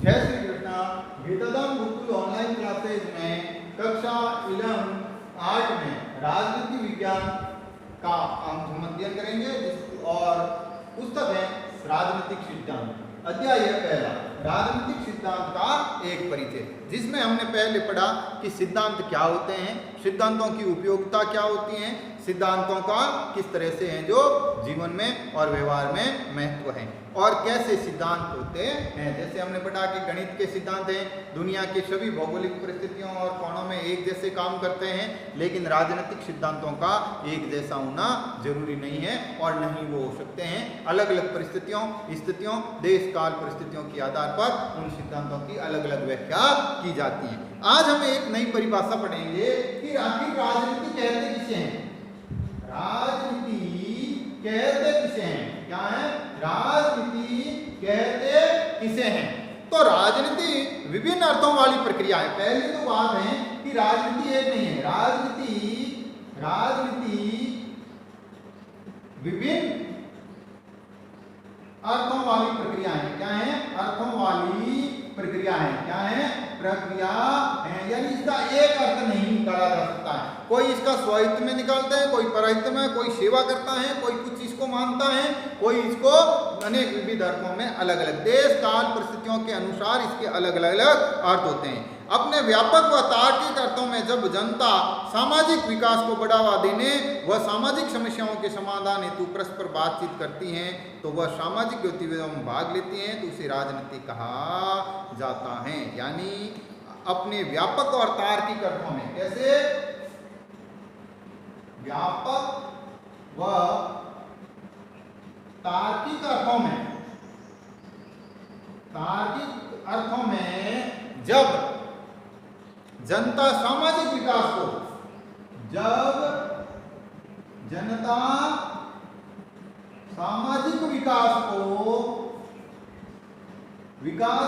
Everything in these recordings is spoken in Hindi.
जय श्री कृष्णा। गीताधाम गुरुकुल ऑनलाइन क्लासेज में कक्षा 11 8 में राजनीति विज्ञान का हम अध्ययन करेंगे और पुस्तक है राजनीतिक सिद्धांत। अध्याय पहला, राजनीतिक सिद्धांत का एक परिचय, जिसमें हमने पहले पढ़ा कि सिद्धांत क्या होते हैं, सिद्धांतों की उपयोगिता क्या होती है, सिद्धांतों का किस तरह से हैं जो जीवन में और व्यवहार में महत्व है और कैसे सिद्धांत होते हैं। जैसे हमने पढ़ा कि गणित के सिद्धांत हैं, दुनिया के सभी भौगोलिक परिस्थितियों और कोणों में एक जैसे काम करते हैं, लेकिन राजनीतिक सिद्धांतों का एक जैसा होना जरूरी नहीं है और नहीं वो हो सकते हैं। अलग अलग परिस्थितियों, स्थितियों, देश काल परिस्थितियों के आधार पर उन सिद्धांतों की अलग अलग व्याख्या की जाती है। आज हम एक नई परिभाषा पढ़ेंगे कि आखिर राजनीति कहते किसे हैं। राजनीति कहते किसे हैं, क्या है, राजनीति कहते किसे हैं। तो राजनीति विभिन्न अर्थों वाली प्रक्रिया है। पहली तो बात है कि राजनीति एक नहीं है, राजनीति विभिन्न अर्थों वाली प्रक्रिया है। क्या है, अर्थों वाली प्रक्रिया है। क्या है, प्रक्रिया है, यानी इसका एक अर्थ नहीं निकाला जा सकता है। कोई इसका स्वहित में निकालता है, कोई परहित में, कोई सेवा करता है, कोई कुछ इसको मानता है, कोई इसको अनेक विविध अर्थों में अलग अलग देश काल परिस्थितियों के अनुसार इसके अलग अलग अर्थ होते हैं। अपने व्यापक व तार्किक अर्थों में जब जनता सामाजिक विकास को बढ़ावा देने व सामाजिक समस्याओं के समाधान हेतु परस्पर बातचीत करती हैं तो वह सामाजिक गतिविधियों में भाग लेती हैं तो उसे राजनीति कहा जाता है। यानी अपने व्यापक और तार्किक अर्थों में, कैसे, व्यापक व तार्किक अर्थों में जब जनता सामाजिक विकास को, जब जनता सामाजिक विकास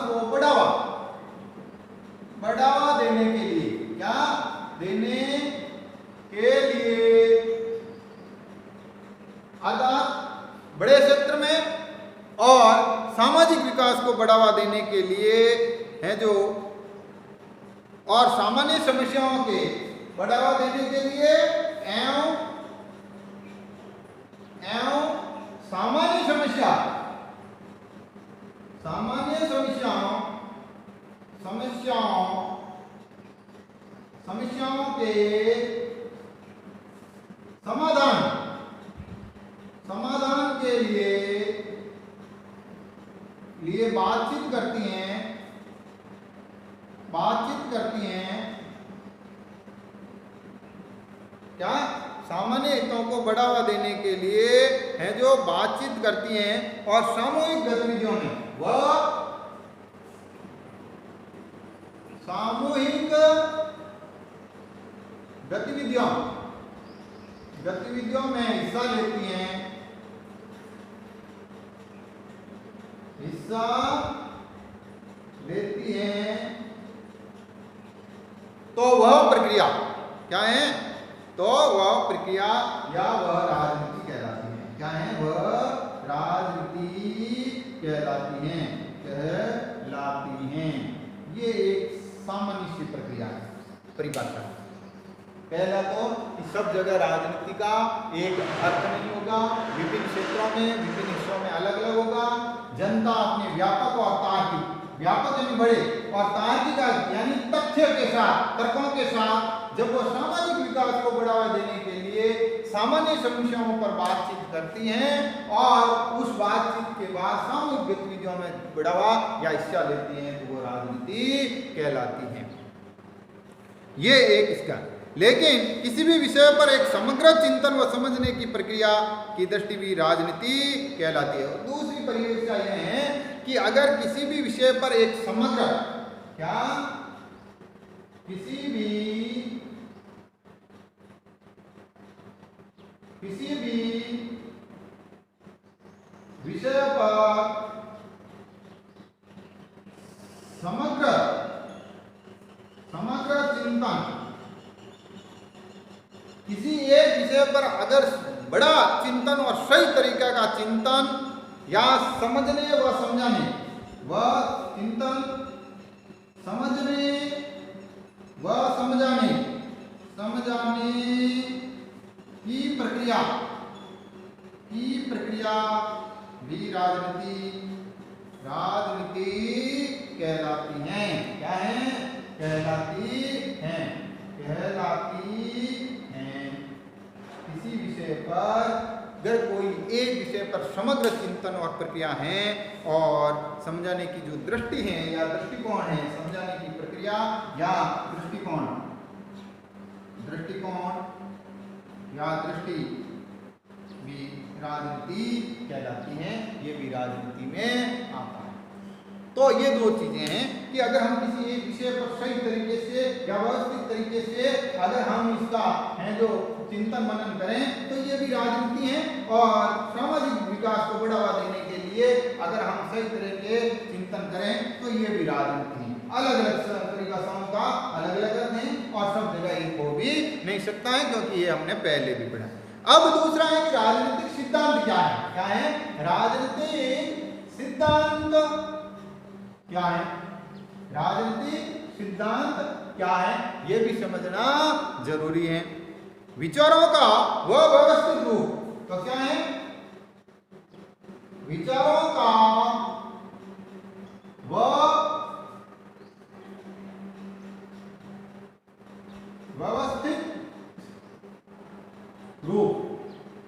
को बढ़ावा देने के लिए, क्या देने के लिए, अर्थात बड़े क्षेत्र में और सामाजिक विकास को बढ़ावा देने के लिए है जो, और सामान्य समस्याओं के बढ़ावा देने के लिए एवं सामान्य समस्याओं के समाधान के लिए बातचीत करती हैं, क्या, सामान्य हितों को बढ़ावा देने के लिए है जो बातचीत करती हैं और सामूहिक गतिविधियों में, वह सामूहिक गतिविधियों में हिस्सा लेती हैं तो वह प्रक्रिया, क्या है, तो वह प्रक्रिया या वह राजनीति कहलाती है। क्या है, वह राजनीति कहलाती हैं। ये एक सामान्य सी प्रक्रिया है, परिभाषा। पहला तो इस सब जगह राजनीति का एक अर्थ नहीं होगा, विभिन्न क्षेत्रों में, विभिन्न हिस्सों में अलग अलग होगा। जनता अपने व्यापक और तार्किक, व्यापक यानी बड़े और तार्किक यानी तथ्य के साथ, तर्कों के साथ जब वो सामाजिक विकास को बढ़ावा देने के लिए सामान्य समस्याओं पर बातचीत करती हैं और उस बातचीत के बाद सामूहिक गतिविधियों में बढ़ावा या हिस्सा लेती हैं तो वो राजनीति कहलाती है। ये एक इसका। लेकिन किसी भी विषय पर एक समग्र चिंतन व समझने की प्रक्रिया की दृष्टि भी राजनीति कहलाती है। और दूसरी परिभाषा यह है कि अगर किसी भी विषय पर एक समग्र, क्या, किसी भी विषय पर समग्र चिंतन, किसी एक विषय पर अगर बड़ा चिंतन और सही तरीका का चिंतन या समझने व समझाने व चिंतन राजनीति कहलाती हैं। क्या है? कहलाती हैं। कहलाती हैं। किसी विषय पर अगर कोई एक विषय पर समग्र चिंतन और प्रक्रिया है और समझाने की जो दृष्टि है या दृष्टिकोण है, समझाने की प्रक्रिया या दृष्टिकोण या दृष्टि भी राजनीति कहलाती है। ये भी राजनीति में आता है। तो ये दो चीजें हैं कि अगर हम किसी एक विषय पर सही तरीके से या व्यवस्थित तरीके से अगर हम इसका है जो चिंतन मनन करें तो ये भी राजनीति है। और सामाजिक विकास को बढ़ावा देने के लिए अगर हम सही तरह के चिंतन करें तो ये भी राजनीति है। अलग अलग परिभाषाओं का अलग अलग अर्थ है और सब जगह एक हो भी नहीं सकता है, क्योंकि ये हमने पहले भी पढ़ा। अब दूसरा है कि राजनीतिक सिद्धांत क्या है। क्या है? राजनीतिक सिद्धांत क्या है? राजनीतिक सिद्धांत क्या है? ये भी समझना जरूरी है। विचारों का वह व्यवस्थित रूप। तो क्या है? विचारों का वह व्यवस्थित रूप।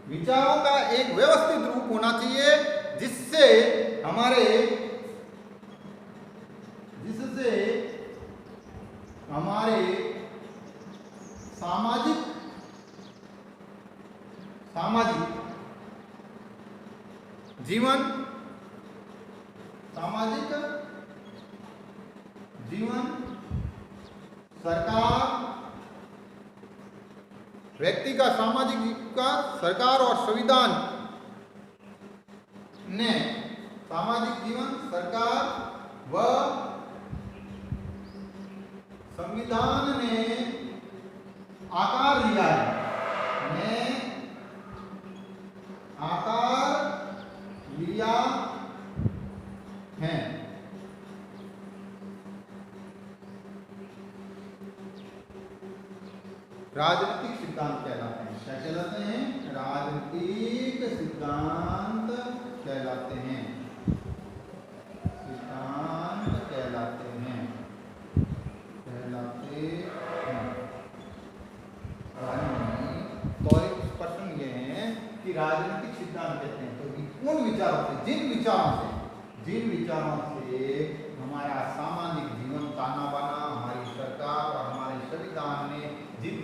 विचारों का एक व्यवस्थित रूप होना चाहिए जिससे हमारे सामाजिक जीवन सरकार, व्यक्ति का सामाजिक विकास, सरकार और संविधान ने सामाजिक जीवन, सरकार व संविधान ने आकार लिया है। राजनीतिक सिद्धांत कहलाते हैं। क्या कहलाते हैं? राजनीतिक सिद्धांत कहलाते हैं। तो एक प्रश्न ये है कि राजनीतिक सिद्धांत कहते हैं तो उन विचारों से, जिन विचारों से हमारा सामाजिक जीवन ताना बाना, हमारी सरकार और हमारे संविधान ने जिन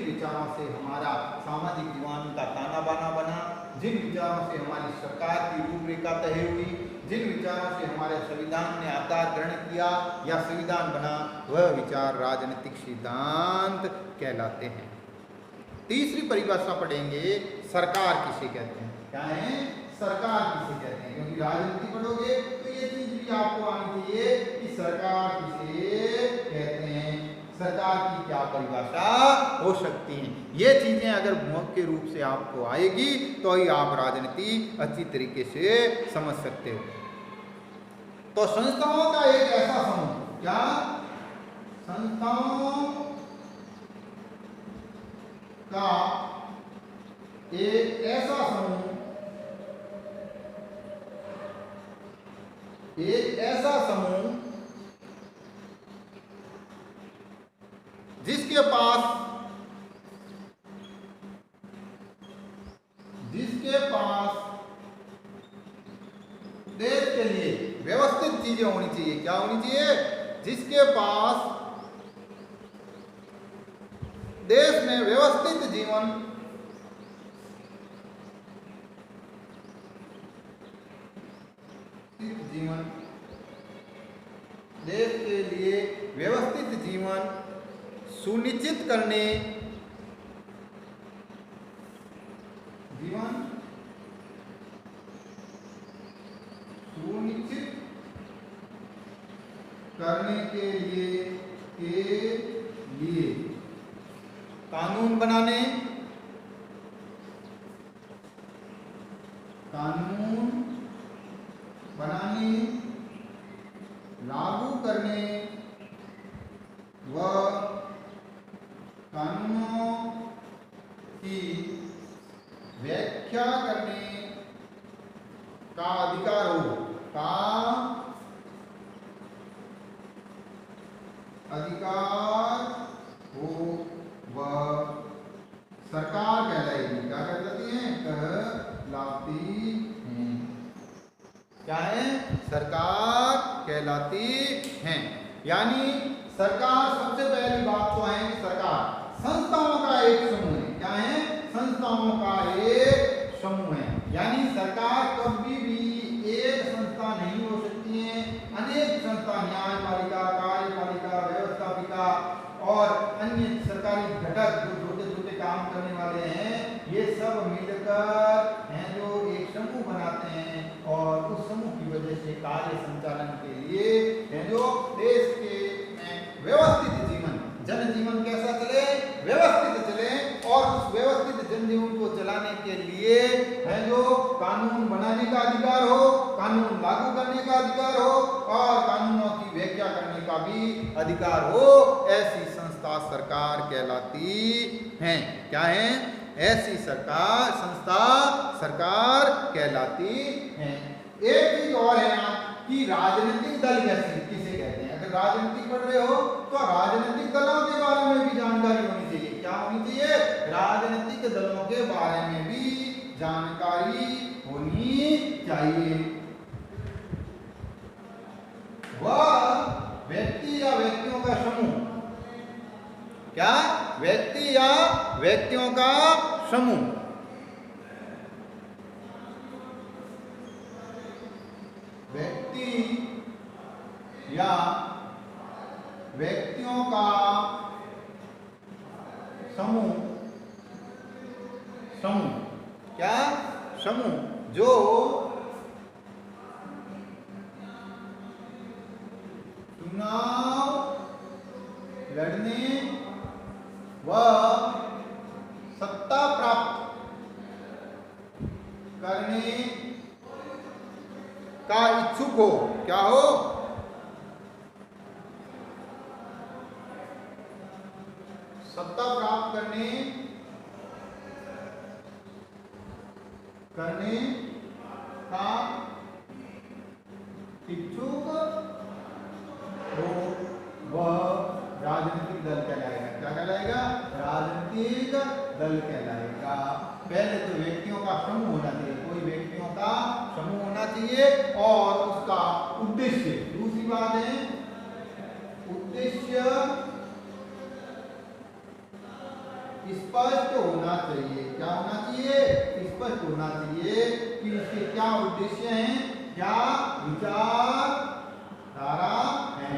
विचारों से हमारा सामाजिक जीवन का ताना बाना बना, जिन विचारों से हमारी सरकार की रूपरेखा तय हुई, जिन विचारों से हमारे संविधान ने आकार ग्रहण किया या संविधान बना, वह विचार राजनीतिक सिद्धांत कहलाते हैं। तीसरी परिभाषा पढ़ेंगे, सरकार किसे कहते हैं। क्या है? सरकार किसे कहते हैं। क्योंकि राजनीति पढ़ोगे तो ये चीज भी आपको आनी चाहिए कि सरकार किसे कहते हैं, सरकार की क्या परिभाषा हो सकती है। ये चीजें अगर मुख्य रूप से आपको आएगी तो ही आप राजनीति अच्छी तरीके से समझ सकते हो। तो संस्थाओं का एक ऐसा समूह, क्या? संस्थाओं का एक ऐसा समूह, जिसके पास देश के लिए व्यवस्थित चीजें होनी चाहिए। क्या होनी चाहिए? जिसके पास देश में व्यवस्थित जीवन देश के लिए व्यवस्थित जीवन सुनिश्चित करने के लिए कानून बनाने, लागू करने व कानूनों की व्याख्या करने का अधिकार अधिकार हो, का अधिकार हो वह सरकार कहलाएगी। क्या कहलाती है? कहलाती है। क्या है? सरकार कहलाती है। यानी सरकार, सबसे पहली बात तो है कि सरकार संस्थाओं का एक समूह है। क्या है? संस्थाओं का एक समूह है। यानी सरकार कभी भी एक संस्था नहीं हो सकती है। अनेक संस्था, न्यायपालिका, कार्यपालिका, व्यवस्थापिका और अन्य सरकारी घटक जो छोटे छोटे काम करने वाले हैं, ये सब मिलकर हैं जो एक समूह बनाते हैं और उस समूह की वजह से कार्य संचालन के लिए है जो देश के व्यवस्थित जीवन, जनजीवन कैसा चले? व्यवस्थित चले। और उस व्यवस्थित जनजीवन को चलाने के लिए है जो कानून बनाने का अधिकार हो, कानून लागू करने का अधिकार हो और कानूनों की व्याख्या करने का भी अधिकार हो, ऐसी संस्था सरकार कहलाती है। क्या है? ऐसी सरकार, संस्था सरकार कहलाती है। एक चीज और है यहाँ कि राजनीतिक दल किसे कहते हैं। अगर राजनीति पढ़ रहे हो तो राजनीतिक दलों के बारे में भी जानकारी होनी चाहिए। क्या होनी चाहिए? राजनीतिक दलों के बारे में भी जानकारी होनी चाहिए। वह व्यक्ति या व्यक्तियों का समूह। क्या? व्यक्ति या व्यक्तियों का समूह। व्यक्ति या व्यक्तियों का समूह। समूह क्या? समूह जो चुनाव लड़ने व सत्ता प्राप्त करने का इच्छुक हो। क्या हो? सत्ता प्राप्त करने का इच्छुक हो वह राजनीतिक दल कहलाएगा। क्या कहलाएगा? राजनीतिक दल कहलाएगा। पहले तो व्यक्तियों का समूह होना चाहिए, कोई व्यक्तियों का समूह होना चाहिए और उसका उद्देश्य, दूसरी बात है उद्देश्य स्पष्ट होना चाहिए। क्या होना चाहिए? स्पष्ट होना चाहिए कि इसके क्या उद्देश्य हैं, क्या विचारधारा है।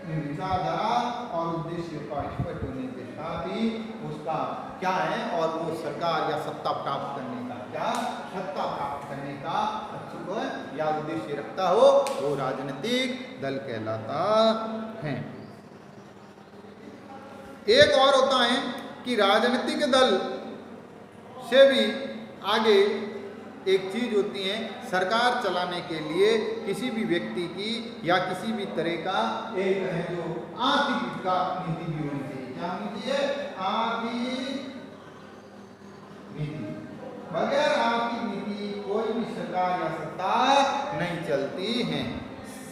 विचारधारा और उद्देश्य का स्पष्ट होने के साथ ही उसका क्या है और वो सरकार या सत्ता प्राप्त करने का, क्या सत्ता प्राप्त करने का इच्छुक या उद्देश्य रखता हो, वो राजनीतिक दल कहलाता है। एक और होता है कि राजनीतिक दल से भी आगे एक चीज होती है, सरकार चलाने के लिए किसी भी व्यक्ति की या किसी भी तरह का एक है जो आर्थिक विकास नीति भी होनी चाहिए। क्या होनी चाहिए? आर्थिक नीति। बगैर आर्थिक नीति कोई भी सरकार या सत्ता नहीं चलती है।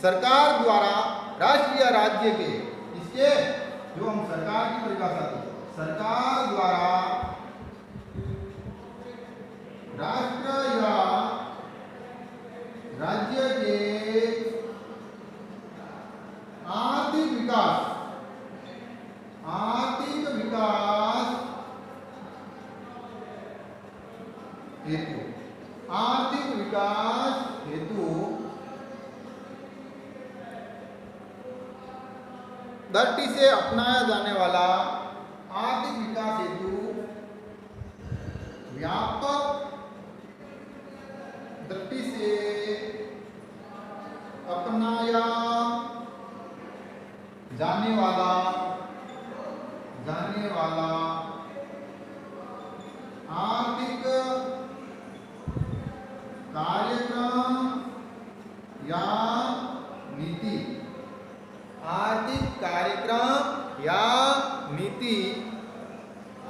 सरकार द्वारा राष्ट्र या राज्य के, इसके जो हम सरकार की परिभाषा थी, सरकार द्वारा राष्ट्र या राज्य के आर्थिक विकास हेतु दृष्टि से अपनाया जाने वाला आर्थिक विकास हेतु व्यापक दृष्टि से अपनाया जाने वाला आर्थिक कार्यक्रम या नीति। आर्थिक कार्यक्रम या नीति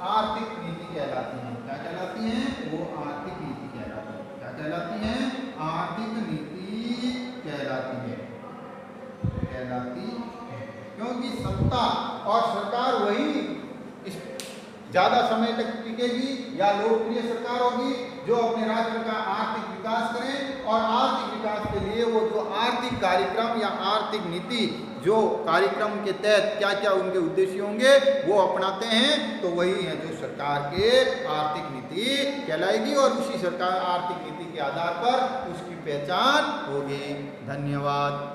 आर्थिक नीति कहलाती है। क्या कहलाती हैं? वो आर्थिक नीति कहलाती है। क्या कहलाती हैं? आर्थिक नीति कहलाती है। क्योंकि सत्ता और सरकार वही ज़्यादा समय तक टिकेगी या लोकप्रिय सरकार होगी जो अपने राष्ट्र का आर्थिक विकास करे, और आर्थिक विकास के लिए वो जो आर्थिक कार्यक्रम या आर्थिक नीति जो कार्यक्रम के तहत क्या क्या उनके उद्देश्य होंगे वो अपनाते हैं, तो वही है जो सरकार के आर्थिक नीति कहलाएगी, और उसी सरकार आर्थिक नीति के आधार पर उसकी पहचान होगी। धन्यवाद।